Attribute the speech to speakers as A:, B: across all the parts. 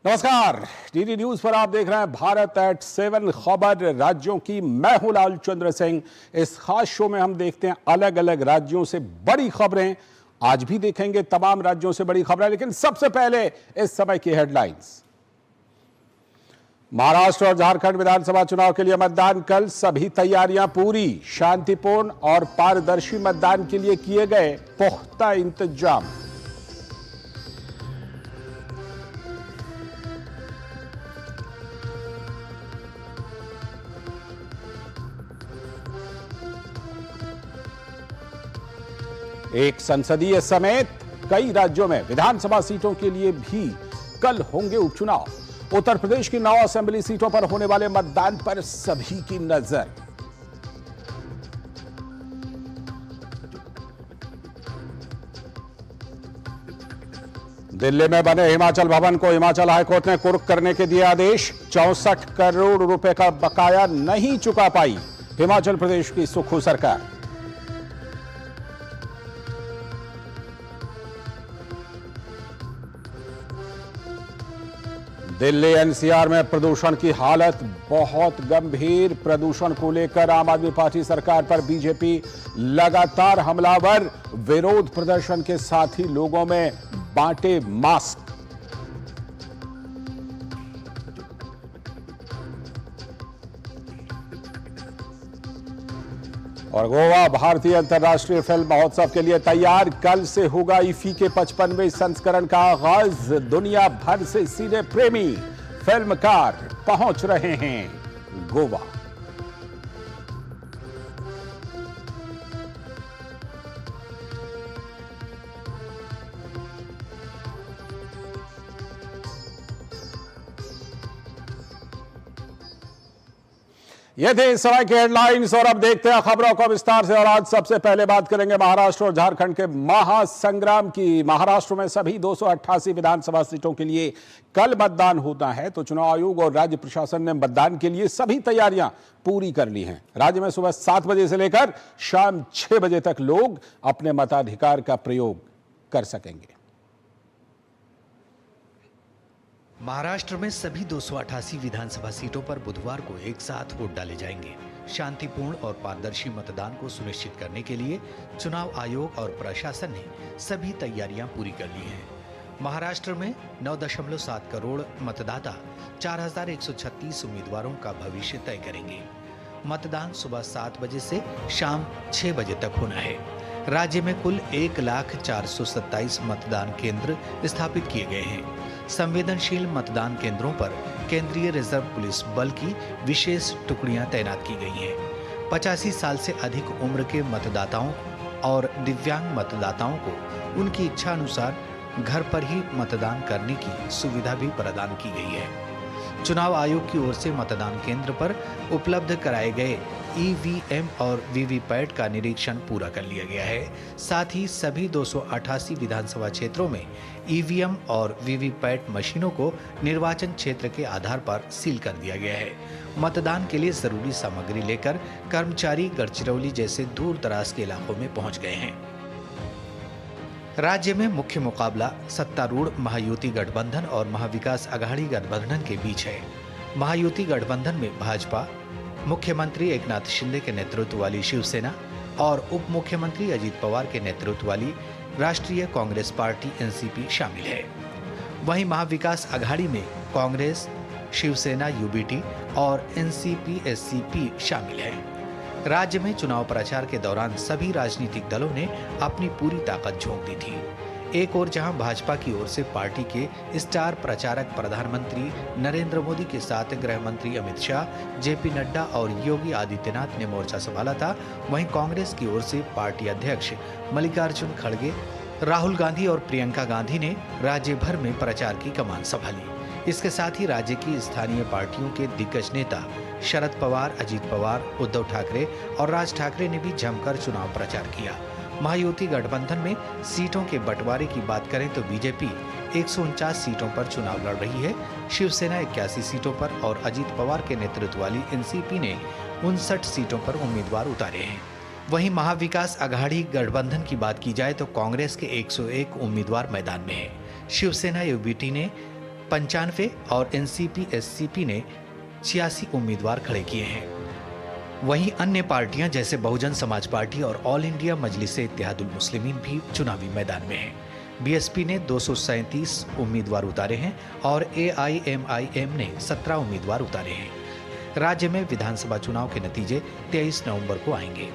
A: नमस्कार, DD news पर आप देख रहे हैं भारत एट 7 खबर राज्यों की। मैं हूं लालचंद्र सिंह। इस खास शो में हम देखते हैं अलग अलग राज्यों से बड़ी खबरें। आज भी देखेंगे तमाम राज्यों से बड़ी खबरें, लेकिन सबसे पहले इस समय की हेडलाइंस। महाराष्ट्र और झारखंड विधानसभा चुनाव के लिए मतदान कल, सभी तैयारियां पूरी। शांतिपूर्ण और पारदर्शी मतदान के लिए किए गए पुख्ता इंतजाम। एक संसदीय समेत कई राज्यों में विधानसभा सीटों के लिए भी कल होंगे उपचुनाव। उत्तर प्रदेश की 9 असेंबली सीटों पर होने वाले मतदान पर सभी की नजर। दिल्ली में बने हिमाचल भवन को हिमाचल हाईकोर्ट ने कुर्क करने के दिए आदेश। 64 करोड़ रुपए का बकाया नहीं चुका पाई हिमाचल प्रदेश की सुक्खू सरकार। दिल्ली एनसीआर में प्रदूषण की हालत बहुत गंभीर। प्रदूषण को लेकर आम आदमी पार्टी सरकार पर बीजेपी लगातार हमलावर। विरोध प्रदर्शन के साथ ही लोगों में बांटे मास्क। और गोवा भारतीय अंतर्राष्ट्रीय फिल्म महोत्सव के लिए तैयार। कल से होगा ईफी के 55वें संस्करण का आगाज। दुनिया भर से सिने प्रेमी फिल्मकार पहुंच रहे हैं गोवा। ये थे इस समय के हेडलाइंस और अब देखते हैं खबरों को विस्तार से। और आज सबसे पहले बात करेंगे महाराष्ट्र और झारखंड के महासंग्राम की। महाराष्ट्र में सभी 288 विधानसभा सीटों के लिए कल मतदान होता है, तो चुनाव आयोग और राज्य प्रशासन ने मतदान के लिए सभी तैयारियां पूरी कर ली हैं। राज्य में सुबह 7 बजे से लेकर शाम 6 बजे तक लोग अपने मताधिकार का प्रयोग कर सकेंगे।
B: महाराष्ट्र में सभी 288 विधानसभा सीटों पर बुधवार को एक साथ वोट डाले जाएंगे। शांतिपूर्ण और पारदर्शी मतदान को सुनिश्चित करने के लिए चुनाव आयोग और प्रशासन ने सभी तैयारियां पूरी कर ली हैं। महाराष्ट्र में 9.7 करोड़ मतदाता 4136 उम्मीदवारों का भविष्य तय करेंगे। मतदान सुबह 7 बजे से शाम 6 बजे तक होना है। राज्य में कुल 1,04,27 मतदान केंद्र स्थापित किए गए हैं। संवेदनशील मतदान केंद्रों पर केंद्रीय रिजर्व पुलिस बल की विशेष टुकड़ियां तैनात की गई हैं। 85 साल से अधिक उम्र के मतदाताओं और दिव्यांग मतदाताओं को उनकी इच्छा अनुसार घर पर ही मतदान करने की सुविधा भी प्रदान की गई है। चुनाव आयोग की ओर से मतदान केंद्र पर उपलब्ध कराए गए ईवीएम और वीवीपैट का निरीक्षण पूरा कर लिया गया है। साथ ही सभी 288 विधानसभा क्षेत्रों में ईवीएम और वीवीपैट मशीनों को निर्वाचन क्षेत्र के आधार पर सील कर दिया गया है। मतदान के लिए जरूरी सामग्री लेकर कर्मचारी गढ़चिरौली जैसे दूर दराज के इलाकों में पहुंच गए हैं। राज्य में मुख्य मुकाबला सत्तारूढ़ महायुति गठबंधन और महाविकास अघाड़ी गठबंधन के बीच है। महायुति गठबंधन में भाजपा, मुख्यमंत्री एकनाथ शिंदे के नेतृत्व वाली शिवसेना और उप मुख्यमंत्री अजित पवार के नेतृत्व वाली राष्ट्रीय कांग्रेस पार्टी एनसीपी शामिल है। वहीं महाविकास अघाड़ी में कांग्रेस, शिवसेना यूबीटी और एनसीपी एससीपी शामिल है। राज्य में चुनाव प्रचार के दौरान सभी राजनीतिक दलों ने अपनी पूरी ताकत झोंक दी थी। एक ओर जहां भाजपा की ओर से पार्टी के स्टार प्रचारक प्रधानमंत्री नरेंद्र मोदी के साथ गृह मंत्री अमित शाह, जेपी नड्डा और योगी आदित्यनाथ ने मोर्चा संभाला था, वहीं कांग्रेस की ओर से पार्टी अध्यक्ष मल्लिकार्जुन खड़गे, राहुल गांधी और प्रियंका गांधी ने राज्य भर में प्रचार की कमान संभाली। इसके साथ ही राज्य की स्थानीय पार्टियों के दिग्गज नेता शरद पवार, अजित पवार, उद्धव ठाकरे और राज ठाकरे ने भी जमकर चुनाव प्रचार किया। महायुति गठबंधन में सीटों के बंटवारे की बात करें तो बीजेपी 149 सीटों पर चुनाव लड़ रही है, शिवसेना 81 सीटों पर और अजित पवार के नेतृत्व वाली एनसीपी ने 59 सीटों पर उम्मीदवार उतारे हैं। वहीं महाविकास अघाड़ी गठबंधन की बात की जाए तो कांग्रेस के 101 उम्मीदवार मैदान में है। शिवसेना यूबीटी ने 95 और एनसीपी एससीपी ने 86 उम्मीदवार खड़े किए हैं। वहीं अन्य पार्टियां जैसे बहुजन समाज पार्टी और ऑल इंडिया मजलिस इत्तेहादुल मुस्लिमीन भी चुनावी मैदान में हैं। बीएसपी ने 237 उम्मीदवार उतारे हैं और एआईएमआईएम ने 17 उम्मीदवार उतारे हैं। राज्य में विधानसभा चुनाव के नतीजे 23 नवंबर को आएंगे।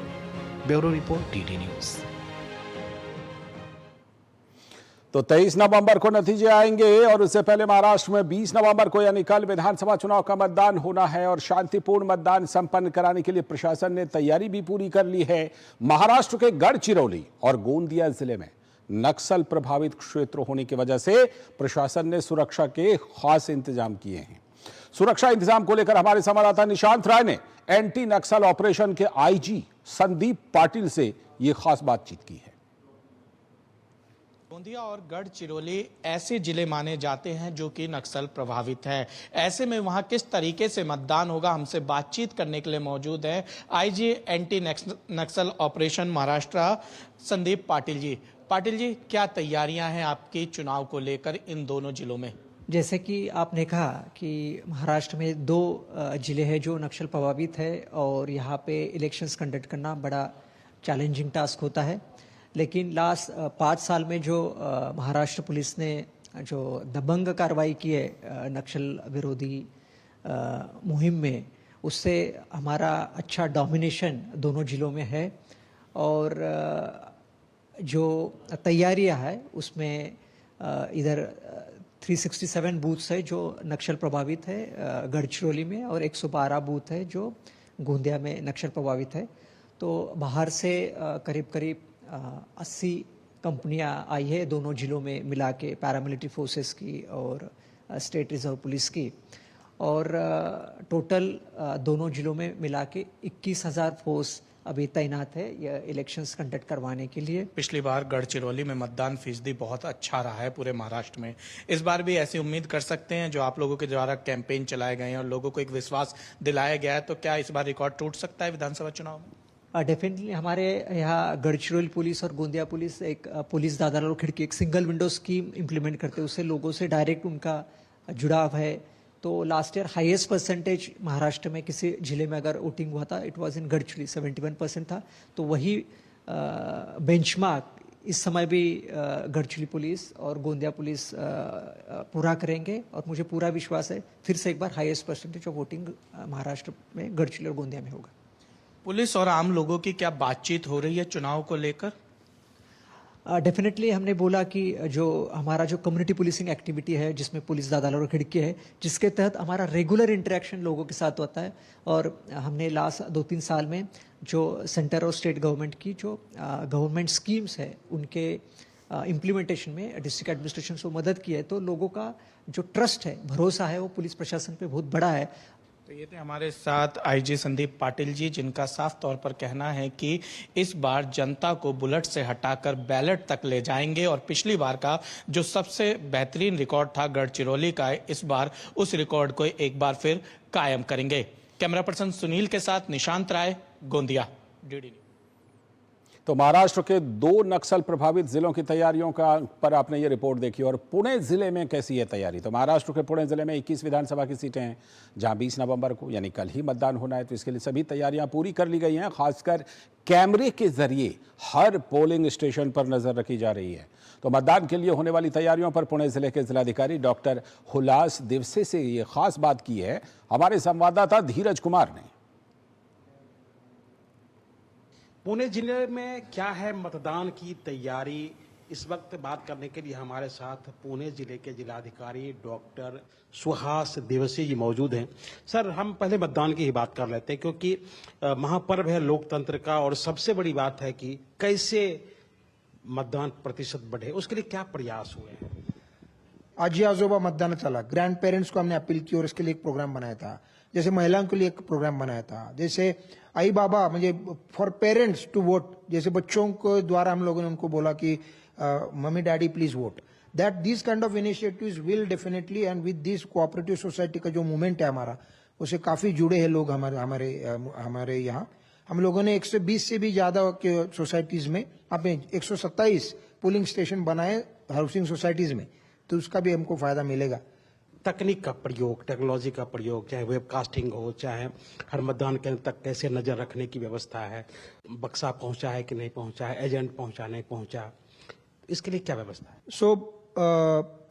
B: Bureau report, DD news.
A: तो 23 नवंबर को नतीजे आएंगे और उससे पहले महाराष्ट्र में 20 नवंबर को यानी कल विधानसभा चुनाव का मतदान होना है और शांतिपूर्ण मतदान संपन्न कराने के लिए प्रशासन ने तैयारी भी पूरी कर ली है। महाराष्ट्र के गढ़चिरौली और गोंदिया जिले में नक्सल प्रभावित क्षेत्र होने की वजह से प्रशासन ने सुरक्षा के खास इंतजाम किए हैं। सुरक्षा इंतजाम को लेकर हमारे संवाददाता निशांत राय ने एंटी नक्सल ऑपरेशन के आईजी संदीप पाटिल से यह खास बातचीत की है।
C: गोंदिया और गढ़चिरौली ऐसे जिले माने जाते हैं जो कि नक्सल प्रभावित है। ऐसे में वहां किस तरीके से मतदान होगा, हमसे बातचीत करने के लिए मौजूद है आईजी एंटी नक्सल ऑपरेशन महाराष्ट्र संदीप पाटिल जी। पाटिल जी, क्या तैयारियां हैं आपकी चुनाव को लेकर इन दोनों जिलों में?
D: जैसे कि आपने कहा कि महाराष्ट्र में 2 जिले हैं जो नक्सल प्रभावित है और यहाँ पे इलेक्शंस कंडक्ट करना बड़ा चैलेंजिंग टास्क होता है। लेकिन लास्ट 5 साल में जो महाराष्ट्र पुलिस ने जो दबंग कार्रवाई की है नक्सल विरोधी मुहिम में, उससे हमारा अच्छा डोमिनेशन दोनों जिलों में है। और जो तैयारियां है उसमें इधर 367 बूथ्स है जो नक्सल प्रभावित है गढ़चिरौली में और 112 बूथ है जो गोंदिया में नक्सल प्रभावित है। तो बाहर से करीब 80 कंपनियां आई है दोनों जिलों में मिला के, पैरामिलिट्री फोर्सेस की और स्टेट रिजर्व पुलिस की, और टोटल दोनों जिलों में मिला के 21,000 फोर्स अभी तैनात है यह इलेक्शंस कंडक्ट करवाने के लिए।
C: पिछली बार गढ़चिरौली में मतदान फीसदी बहुत अच्छा रहा है पूरे महाराष्ट्र में। इस बार भी ऐसी उम्मीद कर सकते हैं? जो आप लोगों के द्वारा कैंपेन चलाए गए हैं और लोगों को एक विश्वास दिलाया गया है, तो क्या इस बार रिकॉर्ड टूट सकता है विधानसभा चुनाव में?
D: डेफिनेटली हमारे यहाँ गढ़चिरौली पुलिस और गोंदिया पुलिस एक पुलिस दादार और खिड़की एक सिंगल विंडो स्कीम इम्प्लीमेंट करते हैं। उससे लोगों से डायरेक्ट उनका जुड़ाव है। तो last year highest percentage Maharashtra में किसी जिले में अगर वोटिंग हुआ था, इट वाज इन गढ़चिरौली 71% था। तो वही बेंचमार्क इस समय भी गढ़चिरौली पुलिस और गोंदिया पुलिस पूरा करेंगे और मुझे पूरा विश्वास है फिर से एक बार highest percentage of voting Maharashtra में गढ़चिरौली और गोंदिया में होगा।
C: पुलिस और आम लोगों की क्या बातचीत हो रही है चुनाव को लेकर?
D: डेफिनेटली हमने बोला कि जो हमारा जो कम्युनिटी पुलिसिंग एक्टिविटी है जिसमें पुलिस दादार और खिड़की है, जिसके तहत हमारा रेगुलर इंटरेक्शन लोगों के साथ होता है। और हमने लास्ट 2-3 साल में जो सेंटर और स्टेट गवर्नमेंट की जो गवर्नमेंट स्कीम्स है उनके इम्प्लीमेंटेशन में डिस्ट्रिक्ट एडमिनिस्ट्रेशन को मदद की है। तो लोगों का जो ट्रस्ट है, भरोसा है, वो पुलिस प्रशासन पे बहुत बड़ा है।
C: तो ये थे हमारे साथ आईजी संदीप पाटिल जी, जिनका साफ तौर पर कहना है कि इस बार जनता को बुलेट से हटाकर बैलेट तक ले जाएंगे और पिछली बार का जो सबसे बेहतरीन रिकॉर्ड था गढ़चिरौली का, इस बार उस रिकॉर्ड को एक बार फिर कायम करेंगे। कैमरा पर्सन सुनील के साथ निशांत राय, गोंदिया, डीडी।
A: तो महाराष्ट्र के 2 नक्सल प्रभावित जिलों की तैयारियों का पर आपने ये रिपोर्ट देखी और पुणे जिले में कैसी है तैयारी। तो महाराष्ट्र के पुणे जिले में 21 विधानसभा की सीटें हैं जहां 20 नवंबर को यानी कल ही मतदान होना है। तो इसके लिए सभी तैयारियां पूरी कर ली गई हैं। खासकर कैमरे के जरिए हर पोलिंग स्टेशन पर नजर रखी जा रही है। तो मतदान के लिए होने वाली तैयारियों पर पुणे जिले के जिलाधिकारी डॉक्टर हुलास दिवसे से ये खास बात की है हमारे संवाददाता धीरज कुमार ने।
E: पुणे जिले में क्या है मतदान की तैयारी, इस वक्त बात करने के लिए हमारे साथ पुणे जिले के जिलाधिकारी डॉक्टर सुहास दिवसी जी मौजूद हैं। सर, हम पहले मतदान की ही बात कर लेते हैं क्योंकि महापर्व है लोकतंत्र का और सबसे बड़ी बात है कि कैसे मतदान प्रतिशत बढ़े, उसके लिए क्या प्रयास हुए हैं?
F: आजी आजोबा मतदानाला ग्रैंड पेरेंट्स को हमने अपील की और इसके लिए एक प्रोग्राम बनाया था। जैसे महिलाओं के लिए एक प्रोग्राम बनाया था, जैसे आई बाबा मुझे फॉर पेरेंट्स टू वोट, जैसे बच्चों को द्वारा हम लोगों ने उनको बोला कि mummy daddy please vote. That this kind of initiatives will definitely and with this cooperative society का जो मूवमेंट है हमारा, उससे काफी जुड़े हैं लोग हमारे यहाँ। हम लोगों ने 120 से भी ज्यादा के सोसाइटीज में आपने 127 पोलिंग स्टेशन बनाए हाउसिंग सोसाइटीज में, तो उसका भी हमको फायदा मिलेगा।
E: तकनीक का प्रयोग, टेक्नोलॉजी का प्रयोग, चाहे वेबकास्टिंग हो, चाहे हर मतदान केंद्र तक कैसे नजर रखने की व्यवस्था है, बक्सा पहुंचा है कि नहीं पहुंचा है, एजेंट पहुंचा नहीं पहुंचा, इसके लिए क्या व्यवस्था है?
F: सो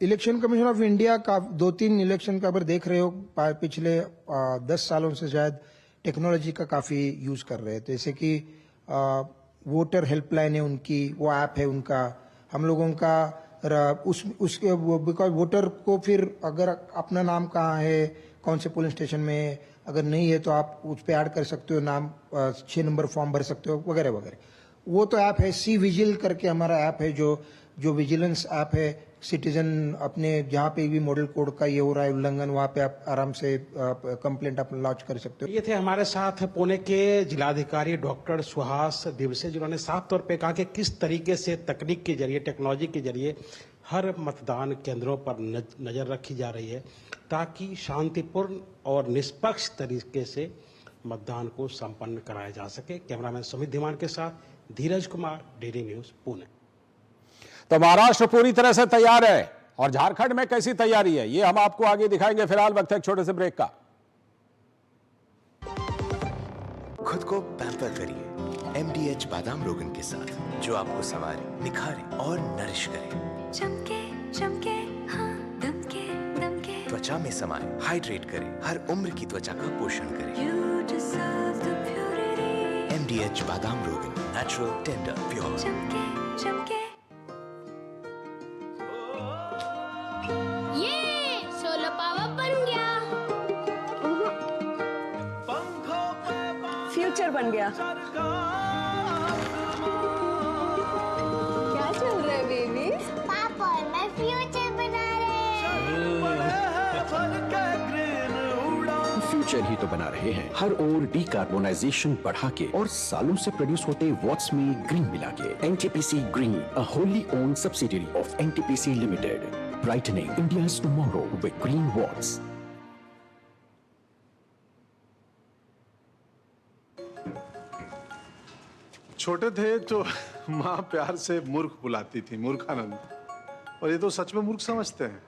F: इलेक्शन कमीशन ऑफ इंडिया का 2-3 इलेक्शन का अगर देख रहे हो पिछले 10 सालों से शायद टेक्नोलॉजी का काफी यूज कर रहे हैं। जैसे कि वोटर हेल्पलाइन है उनकी, वो ऐप है उनका, हम लोगों का उसके बिकॉज वोटर को फिर अगर अपना नाम कहाँ है, कौन से पोलिंग स्टेशन में है, अगर नहीं है तो आप उस पर ऐड कर सकते हो नाम, 6 नंबर फॉर्म भर सकते हो वगैरह वगैरह। वो तो ऐप है। सी विजिल करके हमारा ऐप है जो विजिलेंस ऐप है। सिटीजन अपने जहाँ पे भी मॉडल कोड का ये हो रहा है उल्लंघन, वहाँ पे आप आराम से कंप्लेंट आप लॉन्च कर सकते हो।
E: ये थे हमारे साथ पुणे के जिलाधिकारी डॉक्टर सुहास दिवसे, जिन्होंने साफ तौर पे कहा कि किस तरीके से तकनीक के जरिए, टेक्नोलॉजी के जरिए हर मतदान केंद्रों पर नजर रखी जा रही है ताकि शांतिपूर्ण और निष्पक्ष तरीके से मतदान को संपन्न कराया जा सके। कैमरामैन सुमित धीमान के साथ धीरज कुमार, डेली न्यूज, पुणे।
A: तो महाराष्ट्र पूरी तरह से तैयार है और झारखंड में कैसी तैयारी है ये हम आपको आगे दिखाएंगे। फिलहाल वक्त है एक छोटे से ब्रेक का।
G: खुद को पैम्पर करिए MDH बादाम रोगन के साथ, जो आपको संवारे, निखारे और नरिश करे।
H: चमके चमके हाँ, दमके दमके,
G: त्वचा में समाये, हाइड्रेट करे, हर उम्र की त्वचा का पोषण करे।
H: You deserve the purity.
G: MDH बादाम रोगन, नेचुरल, टेंडर, प्योर।
H: चमके चमके।
I: ये सोलर पावर बन गया,
J: फ्यूचर बन गया। क्या चल रहा है बेबी?
I: पापा और मैं फ्यूचर बना रहे हैं।
K: फ्यूचर ही तो बना रहे हैं, हर ओर डीकार्बोनाइजेशन बढ़ा के और सालों से प्रोड्यूस होते वॉट्स में ग्रीन मिला के। NTPC Green, a wholly owned subsidiary of NTPC Limited, brightening India's tomorrow with green watts.
L: छोटे थे तो माँ प्यार से मूर्ख बुलाती थी, मूर्खानंद, और ये तो सच में मूर्ख समझते हैं।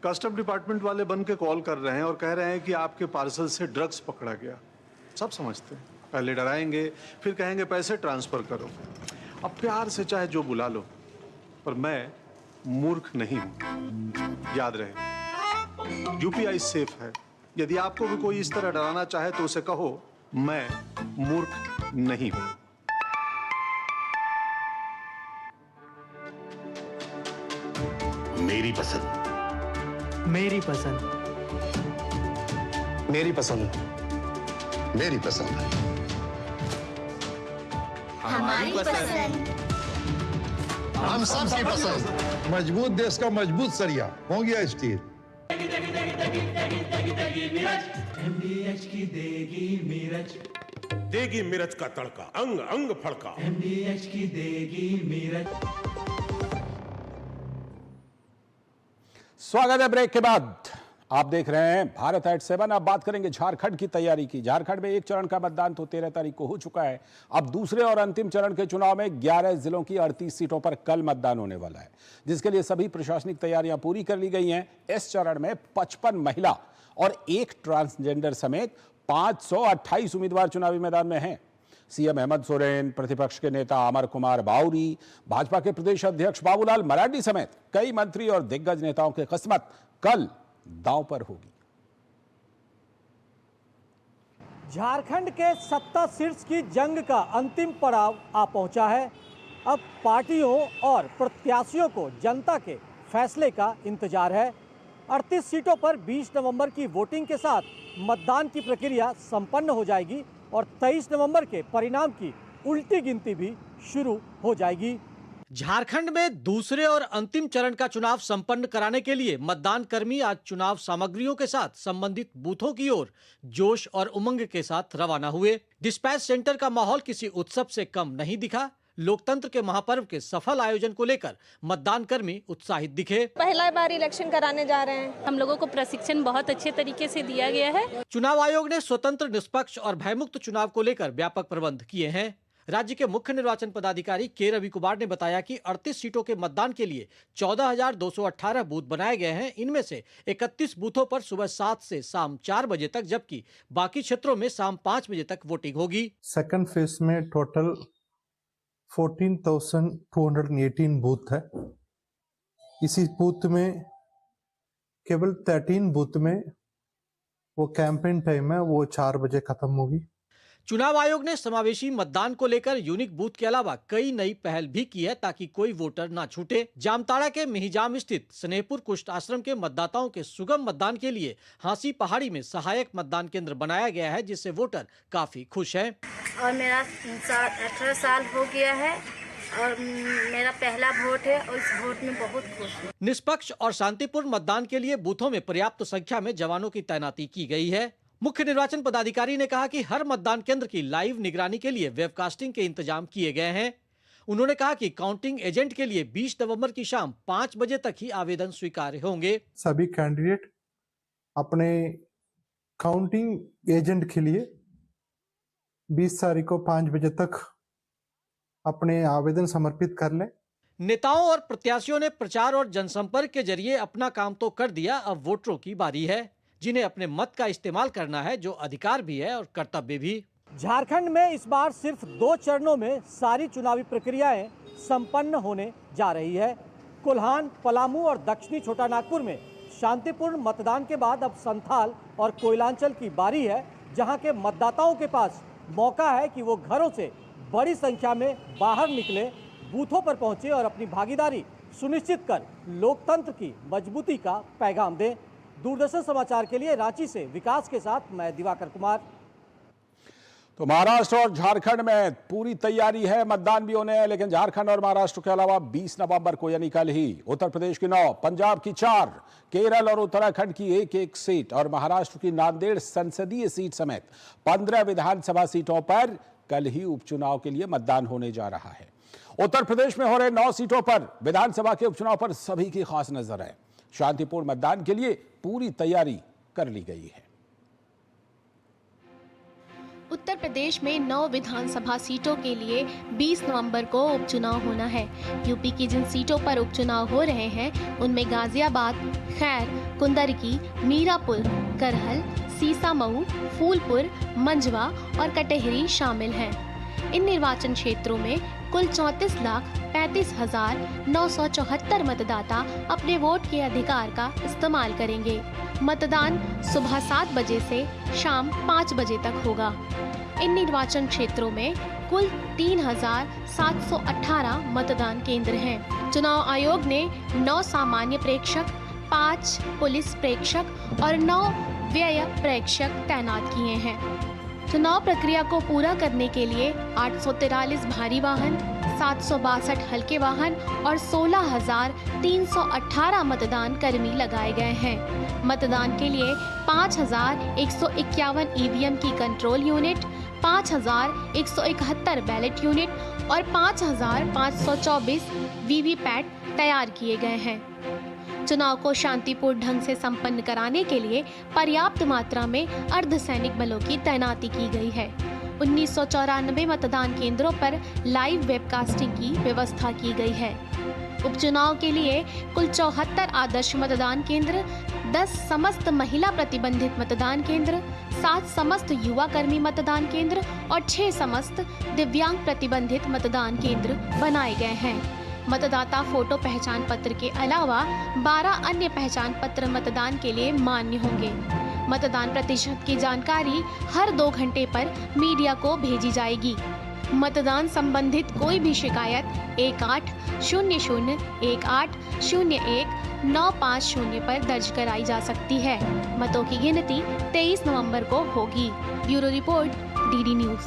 L: कस्टम डिपार्टमेंट वाले बन के कॉल कर रहे हैं और कह रहे हैं कि आपके पार्सल से ड्रग्स पकड़ा गया। सब समझते हैं, पहले डराएंगे फिर कहेंगे पैसे ट्रांसफर करो। अब प्यार से चाहे जो बुला लो, पर मैं मूर्ख नहीं हूं, याद रहे। UPI सेफ है। यदि आपको भी कोई इस तरह डराना चाहे तो उसे कहो मैं मूर्ख नहीं हूं।
M: मेरी पसंद,
N: मेरी पसंद,
M: मेरी पसंद, मेरी पसंद,
I: हमारी पसंद,
M: हम सबकी पसंद। मजबूत देश का मजबूत सरिया हो गया स्टील।
N: MDH की देगी मिर्च,
M: देगी मिर्च का तड़का, अंग अंग फड़का।
N: MDH की देगी मिर्च।
A: स्वागत है ब्रेक के बाद। आप देख रहे हैं भारत एट 7। अब बात करेंगे झारखंड की तैयारी की। झारखंड में एक चरण का मतदान तो 13 तारीख को हो चुका है। अब दूसरे और अंतिम चरण के चुनाव में 11 जिलों की 38 सीटों पर कल मतदान होने वाला है, जिसके लिए सभी प्रशासनिक तैयारियां पूरी कर ली गई हैं। इस चरण में 55 महिला और 1 ट्रांसजेंडर समेत 528 उम्मीदवार चुनावी मैदान में हैं। सीएम हेमंत सोरेन, प्रतिपक्ष के नेता अमर कुमार बाउरी, भाजपा के प्रदेश अध्यक्ष बाबूलाल मरांडी समेत कई मंत्री और दिग्गज नेताओं की किस्मत कल दांव पर होगी।
O: झारखंड के सत्ता शीर्ष की जंग का अंतिम पड़ाव आ पहुंचा है। अब पार्टियों और प्रत्याशियों को जनता के फैसले का इंतजार है। 38 सीटों पर 20 नवंबर की वोटिंग के साथ मतदान की प्रक्रिया संपन्न हो जाएगी और 23 नवंबर के परिणाम की उल्टी गिनती भी शुरू हो जाएगी।
P: झारखंड में दूसरे और अंतिम चरण का चुनाव संपन्न कराने के लिए मतदान कर्मी आज चुनाव सामग्रियों के साथ संबंधित बूथों की ओर जोश और उमंग के साथ रवाना हुए। डिस्पैच सेंटर का माहौल किसी उत्सव से कम नहीं दिखा। लोकतंत्र के महापर्व के सफल आयोजन को लेकर मतदान कर्मी उत्साहित दिखे।
J: पहला बार इलेक्शन कराने जा रहे हैं।
I: हम लोगों को प्रशिक्षण बहुत अच्छे तरीके से दिया गया है।
P: चुनाव आयोग ने स्वतंत्र, निष्पक्ष और भयमुक्त चुनाव को लेकर व्यापक प्रबंध किए हैं। राज्य के मुख्य निर्वाचन पदाधिकारी के रवि कुमार ने बताया कि 38 सीटों के मतदान के लिए 14,218 बूथ बनाए गए हैं। इनमें से 31 बूथों पर सुबह 7 से शाम 4 बजे तक, जबकि बाकी क्षेत्रों में शाम 5 बजे तक वोटिंग होगी।
Q: सेकंड फेज में टोटल 14,218 बूथ है। इसी बूथ में केवल 13 बूथ में वो कैंपेन टाइम है, वो 4 बजे खत्म होगी।
P: चुनाव आयोग ने समावेशी मतदान को लेकर यूनिक बूथ के अलावा कई नई पहल भी की है ताकि कोई वोटर ना छूटे। जामताड़ा के मिहिजाम स्थित स्नेहपुर कुष्ठ आश्रम के मतदाताओं के सुगम मतदान के लिए हांसी पहाड़ी में सहायक मतदान केंद्र बनाया गया है, जिससे वोटर काफी खुश हैं।
R: और मेरा 18 साल हो गया है और मेरा पहला वोट है और इस वोट में बहुत खुश हूँ।
P: निष्पक्ष और शांतिपूर्ण मतदान के लिए बूथों में पर्याप्त संख्या में जवानों की तैनाती की गई है। मुख्य निर्वाचन पदाधिकारी ने कहा कि हर मतदान केंद्र की लाइव निगरानी के लिए वेबकास्टिंग के इंतजाम किए गए हैं। उन्होंने कहा कि काउंटिंग एजेंट के लिए 20 नवंबर की शाम 5 बजे तक ही आवेदन स्वीकार्य होंगे।
Q: सभी कैंडिडेट अपने काउंटिंग एजेंट के लिए 20 तारीख को 5 बजे तक अपने आवेदन समर्पित कर लें।
P: नेताओं और प्रत्याशियों ने प्रचार और जनसंपर्क के जरिए अपना काम तो कर दिया, अब वोटरों की बारी है, जिन्हें अपने मत का इस्तेमाल करना है, जो अधिकार भी है और कर्तव्य भी।
O: झारखंड में इस बार सिर्फ 2 चरणों में सारी चुनावी प्रक्रियाएं संपन्न होने जा रही है। कोल्हान, पलामू और दक्षिणी छोटा नागपुर में शांतिपूर्ण मतदान के बाद अब संथाल और कोयलांचल की बारी है, जहां के मतदाताओं के पास मौका है कि वो घरों से बड़ी संख्या में बाहर निकले, बूथों पर पहुंचे और अपनी भागीदारी सुनिश्चित कर लोकतंत्र की मजबूती का पैगाम दें। दूरदर्शन समाचार के लिए रांची से विकास के साथ मैं दिवाकर कुमार।
A: तो महाराष्ट्र और झारखंड में पूरी तैयारी है, मतदान भी होने हैं, लेकिन झारखंड और महाराष्ट्र के अलावा 20 नवंबर को यानी कल ही उत्तर प्रदेश की 9, पंजाब की 4, केरल और उत्तराखंड की 1-1 सीट और महाराष्ट्र की नांदेड़ संसदीय सीट समेत 15 विधानसभा सीटों पर कल ही उपचुनाव के लिए मतदान होने जा रहा है। उत्तर प्रदेश में हो रहे 9 सीटों पर विधानसभा के उपचुनाव पर सभी की खास नजर है। शांतिपूर्ण मतदान के लिए पूरी तैयारी कर ली गई है।
S: उत्तर प्रदेश में 9 विधानसभा सीटों के लिए 20 नवंबर को उपचुनाव होना है। यूपी की जिन सीटों पर उपचुनाव हो रहे हैं उनमें गाजियाबाद, खैर, कुंदरकी, मीरापुर, करहल, सीसामऊ, फूलपुर, मंझवा और कटेहरी शामिल हैं। इन निर्वाचन क्षेत्रों में कुल 34,35,974 मतदाता अपने वोट के अधिकार का इस्तेमाल करेंगे। मतदान सुबह 7 बजे से शाम 5 बजे तक होगा। इन निर्वाचन क्षेत्रों में कुल 3,718 मतदान केंद्र हैं। चुनाव आयोग ने 9 सामान्य प्रेक्षक, 5 पुलिस प्रेक्षक और 9 व्यय प्रेक्षक तैनात किए हैं। चुनाव प्रक्रिया को पूरा करने के लिए 843 भारी वाहन, 762 हल्के वाहन और 16,318 मतदान कर्मी लगाए गए हैं। मतदान के लिए 5,151 ईवीएम की कंट्रोल यूनिट, 5,171 बैलेट यूनिट और 5,524 वीवीपैट तैयार किए गए हैं। चुनाव को शांतिपूर्ण ढंग से संपन्न कराने के लिए पर्याप्त मात्रा में अर्धसैनिक बलों की तैनाती की गई है। 1994 मतदान केंद्रों पर लाइव वेबकास्टिंग की व्यवस्था की गई है। उपचुनाव के लिए कुल 74 आदर्श मतदान केंद्र, 10 समस्त महिला प्रतिबंधित मतदान केंद्र, 7 समस्त युवा कर्मी मतदान केंद्र और 6 समस्त दिव्यांग प्रतिबंधित मतदान केंद्र बनाए गए हैं। मतदाता फोटो पहचान पत्र के अलावा 12 अन्य पहचान पत्र मतदान के लिए मान्य होंगे। मतदान प्रतिशत की जानकारी हर 2 घंटे पर मीडिया को भेजी जाएगी। मतदान संबंधित कोई भी शिकायत 18001801 पर दर्ज कराई जा सकती है। मतों की गिनती 23 नवंबर को होगी। Bureau report, DD news.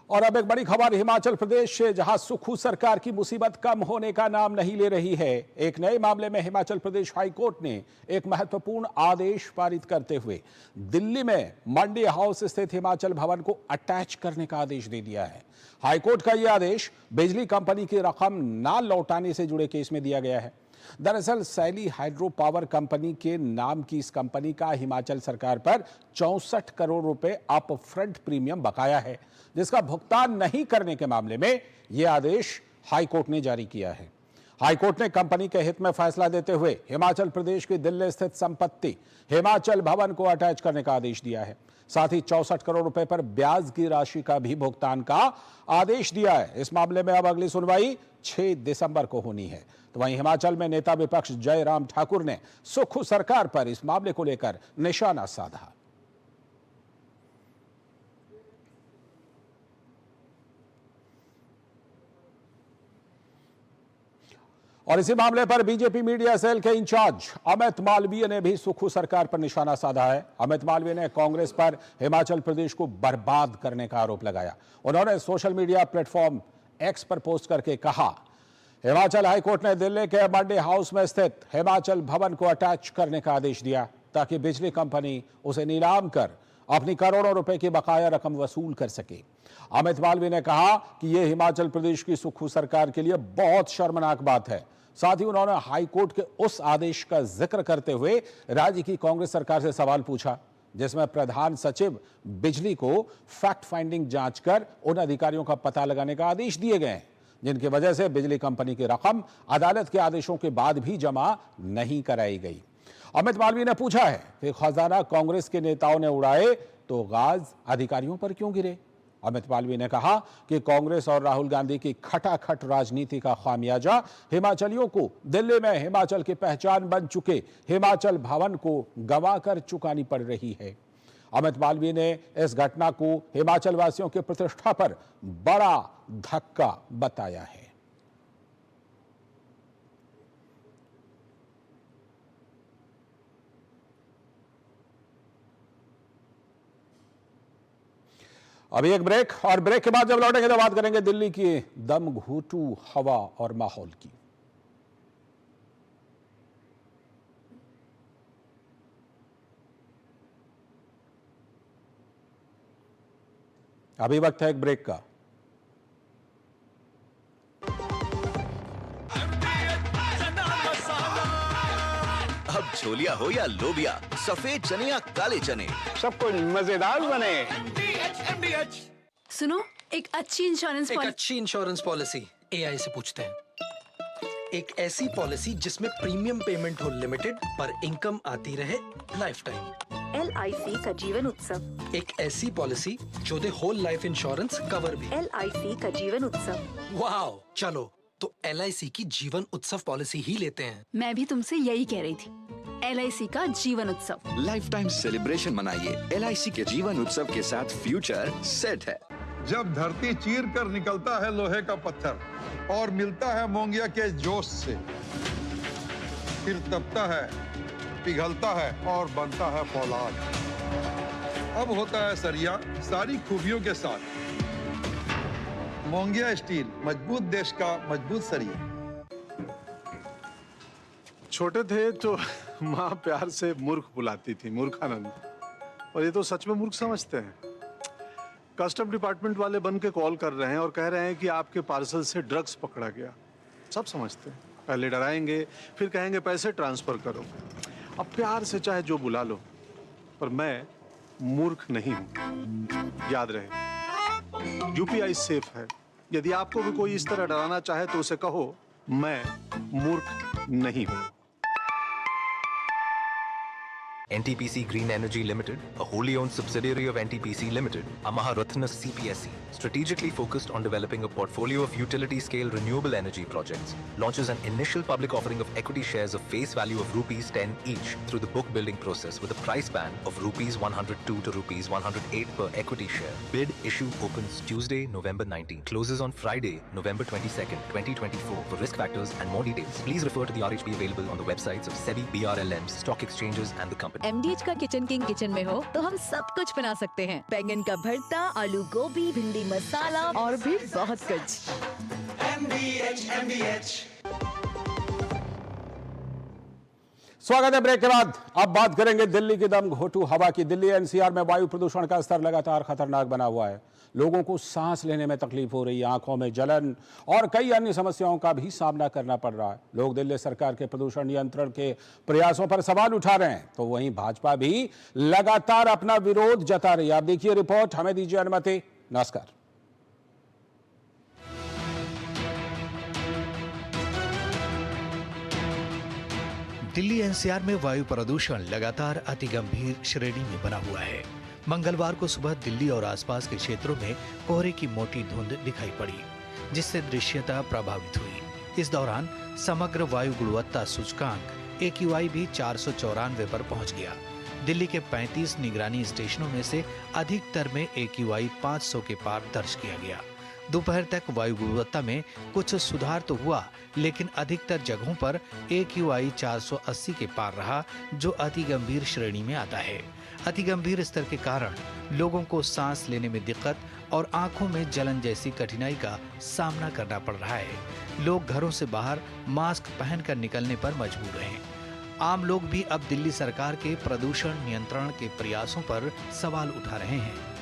A: और अब एक बड़ी खबर हिमाचल प्रदेश से, जहां सुक्खू सरकार की मुसीबत कम होने का नाम नहीं ले रही है। एक नए मामले में हिमाचल प्रदेश हाई कोर्ट ने एक महत्वपूर्ण आदेश पारित करते हुए दिल्ली में मंडी हाउस स्थित हिमाचल भवन को अटैच करने का आदेश दे दिया है। हाई कोर्ट का यह आदेश बिजली कंपनी की रकम न लौटाने से जुड़े केस में दिया गया है। दरअसल सैली हाइड्रो पावर कंपनी के नाम की इस कंपनी का हिमाचल सरकार पर 64 करोड़ रुपए अप फ्रंट प्रीमियम बकाया है, जिसका भुगतान नहीं करने के मामले में यह आदेश हाईकोर्ट ने जारी किया है। हाईकोर्ट ने कंपनी के हित में फैसला देते हुए हिमाचल प्रदेश की दिल्ली स्थित संपत्ति हिमाचल भवन को अटैच करने का आदेश दिया है। साथ ही 64 करोड़ रुपए पर ब्याज की राशि का भी भुगतान का आदेश दिया है। इस मामले में अब अगली सुनवाई 6 दिसंबर को होनी है। तो वहीं हिमाचल में नेता विपक्ष जयराम ठाकुर ने सुक्खू सरकार पर इस मामले को लेकर निशाना साधा। और इसी मामले पर बीजेपी मीडिया सेल के इंचार्ज अमित मालवीय ने भी सुक्खू सरकार पर निशाना साधा है। अमित मालवीय ने कांग्रेस पर हिमाचल प्रदेश को बर्बाद करने का आरोप लगाया। उन्होंने सोशल मीडिया प्लेटफॉर्म एक्स पर पोस्ट करके कहा, हिमाचल हाईकोर्ट ने दिल्ली के मंडी हाउस में स्थित हिमाचल भवन को अटैच करने का आदेश दिया ताकि बिजली कंपनी उसे नीलाम कर अपनी करोड़ों रुपए की बकाया रकम वसूल कर सके। अमित मालवीय ने कहा कि यह हिमाचल प्रदेश की सुक्खू सरकार के लिए बहुत शर्मनाक बात है। साथ ही उन्होंने हाईकोर्ट के उस आदेश का जिक्र करते हुए राज्य की कांग्रेस सरकार से सवाल पूछा, जिसमें प्रधान सचिव बिजली को फैक्ट फाइंडिंग जांच कर उन अधिकारियों का पता लगाने का आदेश दिए गए हैं जिनकी वजह से बिजली कंपनी की रकम अदालत के आदेशों के बाद भी जमा नहीं कराई गई। अमित मालवीय ने पूछा है कि खजाना कांग्रेस के नेताओं ने उड़ाए तो गाज अधिकारियों पर क्यों गिरे। अमित मालवीय ने कहा कि कांग्रेस और राहुल गांधी की खटाखट राजनीति का खामियाजा हिमाचलियों को दिल्ली में हिमाचल की पहचान बन चुके हिमाचल भवन को गंवाकर चुकानी पड़ रही है। अमित मालवीय ने इस घटना को हिमाचल वासियों की प्रतिष्ठा पर बड़ा धक्का बताया है। अभी एक ब्रेक, और ब्रेक के बाद जब लौटेंगे तो बात करेंगे दिल्ली की दम घोटू हवा और माहौल की। अभी वक्त है एक ब्रेक का।
G: अब छोलिया हो या लोबिया, सफेद चने या काले चने,
T: सब कुछ मजेदार बने।
U: सुनो, एक अच्छी
V: इंश्योरेंस पॉलिसी एआई से पूछते हैं। एक ऐसी पॉलिसी जिसमें प्रीमियम पेमेंट हो लिमिटेड पर इनकम आती रहे लाइफ टाइम।
W: LIC का जीवन उत्सव।
V: एक ऐसी पॉलिसी जो दे होल लाइफ इंश्योरेंस कवर भी।
W: LIC का जीवन उत्सव।
V: वाओ, चलो तो LIC की जीवन उत्सव पॉलिसी ही लेते हैं।
U: मैं भी तुमसे यही कह रही थी, LIC का जीवन उत्सव।
X: लाइफ टाइम सेलिब्रेशन मनाइए LIC के जीवन उत्सव के साथ, फ्यूचर सेट है।
M: जब धरती चीर कर निकलता है लोहे का पत्थर और मिलता है मोंगिया के जोश से, फिर तपता है, पिघलता है और बनता है फौलाद। अब होता है सरिया सारी खूबियों के साथ। मोंगिया स्टील, मजबूत देश का मजबूत सरिया।
L: छोटे थे तो माँ प्यार से मूर्ख बुलाती थी, मूर्खानंद, और ये तो सच में मूर्ख समझते हैं। कस्टम डिपार्टमेंट वाले बन के कॉल कर रहे हैं और कह रहे हैं कि आपके पार्सल से ड्रग्स पकड़ा गया। सब समझते हैं, पहले डराएंगे फिर कहेंगे पैसे ट्रांसफर करो। अब प्यार से चाहे जो बुला लो, पर मैं मूर्ख नहीं हूं, याद रहे। यूपीआई सेफ है। यदि आपको भी कोई इस तरह डराना चाहे तो उसे कहो मैं मूर्ख नहीं हूं।
Y: NTPC Green Energy Limited, a wholly owned subsidiary of NTPC Limited, a Maharatna CPSE, strategically focused on developing a portfolio of utility-scale renewable energy projects, launches an initial public offering of equity shares of face value of rupees 10 each through the book building process with a price band of rupees 102 to rupees 108 per equity share. Bid issue opens Tuesday, November 19, closes on Friday, November 22nd, 2024. For risk factors and more details, please refer to the RHP available on the websites of SEBI, BRLMs, stock exchanges and the company.
U: MDH का kitchen king kitchen में हो तो हम सब कुछ बना सकते हैं। बैंगन का भरता, आलू गोभी, भिंडी मसाला और भी बहुत कुछ।
A: स्वागत है ब्रेक के बाद। अब बात करेंगे दिल्ली की दम घोटू हवा की। दिल्ली एनसीआर में वायु प्रदूषण का स्तर लगातार खतरनाक बना हुआ है। लोगों को सांस लेने में तकलीफ हो रही है, आंखों में जलन और कई अन्य समस्याओं का भी सामना करना पड़ रहा है। लोग दिल्ली सरकार के प्रदूषण नियंत्रण के प्रयासों पर सवाल उठा रहे हैं, तो वहीं भाजपा भी लगातार अपना विरोध जता रही है। आप देखिए रिपोर्ट, हमें दीजिए अनुमति। नमस्कार।
B: दिल्ली एनसीआर में वायु प्रदूषण लगातार अति गंभीर श्रेणी में बना हुआ है। मंगलवार को सुबह दिल्ली और आसपास के क्षेत्रों में कोहरे की मोटी धुंध दिखाई पड़ी, जिससे दृश्यता प्रभावित हुई। इस दौरान समग्र वायु गुणवत्ता सूचकांक AQI भी 494 पर पहुंच गया। दिल्ली के 35 निगरानी स्टेशनों में से अधिकतर में AQI 500 के पार दर्ज किया गया। दोपहर तक वायु गुणवत्ता में कुछ सुधार तो हुआ, लेकिन अधिकतर जगहों पर AQI 480 के पार रहा, जो अति गंभीर श्रेणी में आता है। अति गंभीर स्तर के कारण लोगों को सांस लेने में दिक्कत और आंखों में जलन जैसी कठिनाई का सामना करना पड़ रहा है। लोग घरों से बाहर मास्क पहनकर निकलने पर मजबूर हैं। आम लोग भी अब दिल्ली सरकार के प्रदूषण नियंत्रण के प्रयासों पर सवाल उठा रहे हैं।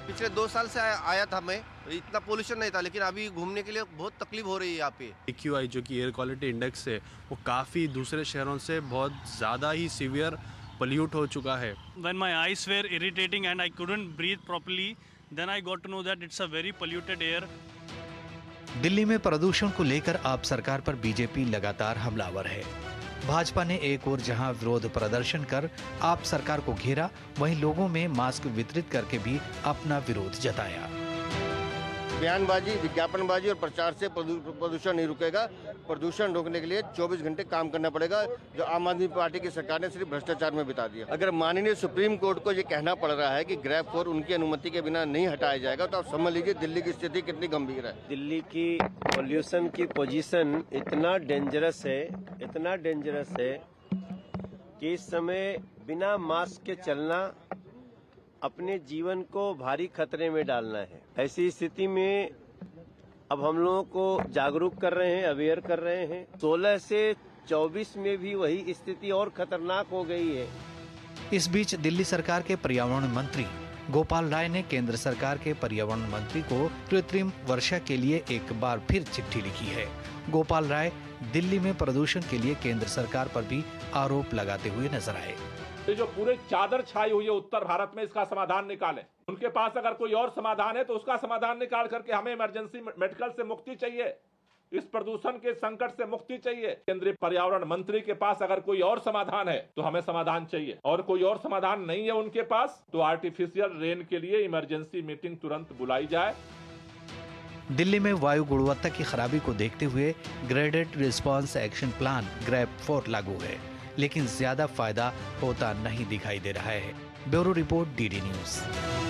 C: पिछले 2 साल से आया था मैं, इतना पोल्यूशन नहीं था, लेकिन अभी घूमने के लिए बहुत तकलीफ हो रही है यहाँ पे।
D: AQI जो कि एयर क्वालिटी इंडेक्स है, वो काफ़ी दूसरे शहरों से बहुत ज़्यादा ही सीवियर पोल्यूट हो चुका है।
E: When my eyes were irritating and I couldn't breathe properly, then I got to know that it's a very polluted air.
B: Delhi में प्रदूषण को लेकर आप सरकार पर बीजेपी लगातार हमलावर है। भाजपा ने एक ओर जहां विरोध प्रदर्शन कर आप सरकार को घेरा, वहीं लोगों में मास्क वितरित करके भी अपना विरोध जताया।
C: बयानबाजी, विज्ञापनबाजी और प्रचार से प्रदूषण नहीं रुकेगा। प्रदूषण रोकने के लिए 24 घंटे काम करना पड़ेगा, जो आम आदमी पार्टी की सरकार ने सिर्फ भ्रष्टाचार में बिता दिया। अगर माननीय सुप्रीम कोर्ट को ये कहना पड़ रहा है कि ग्रैब 4 उनकी अनुमति के बिना नहीं हटाया जाएगा, तो आप समझ लीजिए दिल्ली की स्थिति कितनी गंभीर है।
F: दिल्ली की पॉल्यूशन की पोजीशन इतना डेंजरस है कि इस समय बिना मास्क के चलना अपने जीवन को भारी खतरे में डालना है। ऐसी स्थिति में अब हम लोगों को जागरूक कर रहे हैं, अवेयर कर रहे हैं। 16 से 24 में भी वही स्थिति और खतरनाक हो गई है।
B: इस बीच दिल्ली सरकार के पर्यावरण मंत्री गोपाल राय ने केंद्र सरकार के पर्यावरण मंत्री को कृत्रिम वर्षा के लिए एक बार फिर चिट्ठी लिखी है। गोपाल राय दिल्ली में प्रदूषण के लिए केंद्र सरकार पर भी आरोप लगाते हुए नजर आए।
Z: ये जो पूरे चादर छाई हुई है उत्तर भारत में, इसका समाधान निकालें। उनके पास अगर कोई और समाधान है तो उसका समाधान निकाल करके हमें इमरजेंसी मेडिकल से मुक्ति चाहिए, इस प्रदूषण के संकट से मुक्ति चाहिए। केंद्रीय पर्यावरण मंत्री के पास अगर कोई और समाधान है तो हमें समाधान चाहिए, और कोई और समाधान नहीं है उनके पास तो आर्टिफिशियल रेन के लिए इमरजेंसी मीटिंग तुरंत बुलाई जाए।
B: दिल्ली में वायु गुणवत्ता की खराबी को देखते हुए graded response action plan grab 4 लागू है, लेकिन ज्यादा फायदा होता नहीं दिखाई दे रहा है। Bureau report, DD news.